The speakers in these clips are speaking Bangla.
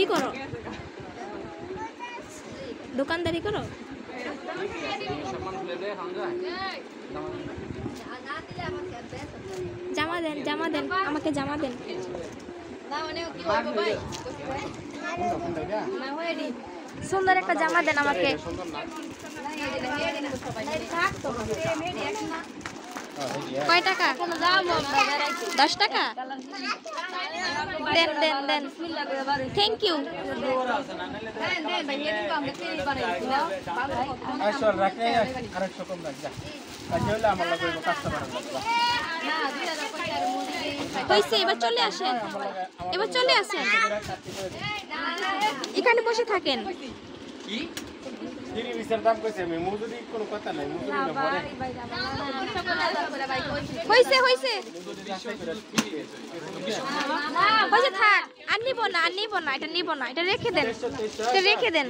কি করো? দোকানদারি করো? জামা দেন, জামা দেন, আমাকে জামা দেন। সুন্দর একটা জামা দেন আমাকে। কয় টাকা? 10 টাকা। দেন দেন দেন, থ্যাংক ইউ। হয়েছে, এবার চলে আসেন, এবার চলে আসেন, এখানে বসে থাকেন। হয়েছে হয়েছে হয়েছে, থাক, আর নিব না, আর নিব না, এটা নিব না, এটা রেখে দেন, এটা রেখে দেন।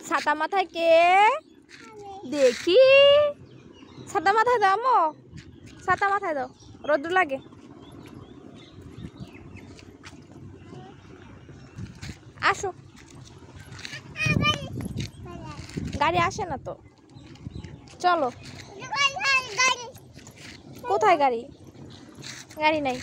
ছাতা মাথায় কে? দেখি, ছাতা মাথায় দাও আমো, ছাতা মাথায় দাও, রোদ্র লাগে। আসো, গাড়ি আসে না তো, চলো। কোথায় গাড়ি? গাড়ি নাই।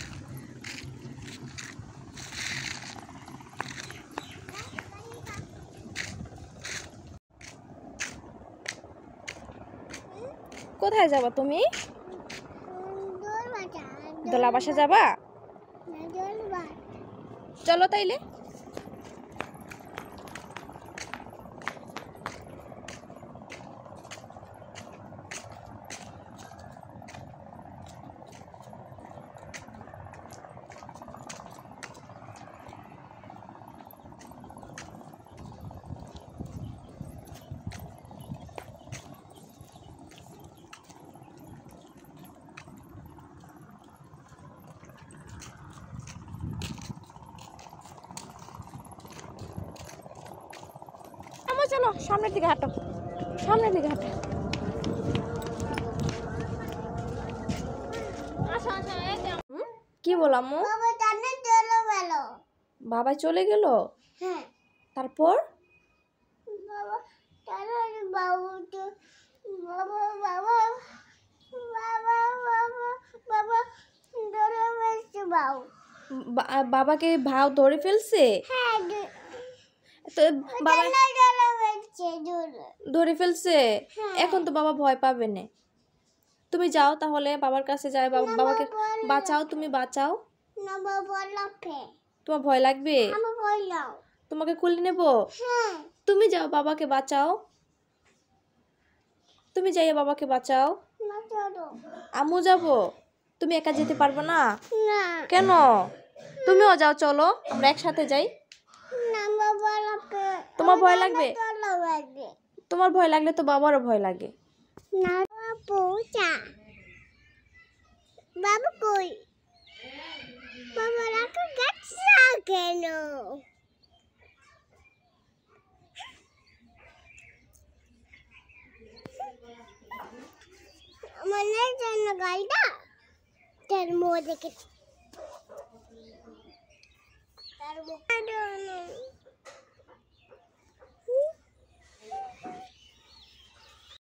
কোথায় যাবা তুমি? দোলা বাসা যাবা? চলো তাইলে। চলো সামনের দিকে হাঁটো, সামনের দিকে হাঁটো। কি বললাম? বাবা চলে গেল? তারপর বাবাকে ভাও ধরে ফেলছে? তো বাবা ধরে ফেলছে, এখন তো বাবা ভয় পাবে না। তুমি যাও তাহলে বাবার কাছে, যাও, বাবাকে বাঁচাও, তুমি বাঁচাও। তোমার ভয় লাগবে? তোমাকে কুলে নেব? তুমি যাও, বাবাকে বাঁচাও, তুমি যাইয়া বাবাকে বাঁচাও। আম্মু যাবো? তুমি একা যেতে পারবো না? কেন? তুমিও যাও, চলো আমরা একসাথে যাই। তোমার ভয় লাগবে? তোমার ভয় লাগলে তো বাবারও ভয় লাগে। বাবা কই? বাবা রাখো গেছে কেন? মনে জন্য গাইডা তার মোড় দেখে তার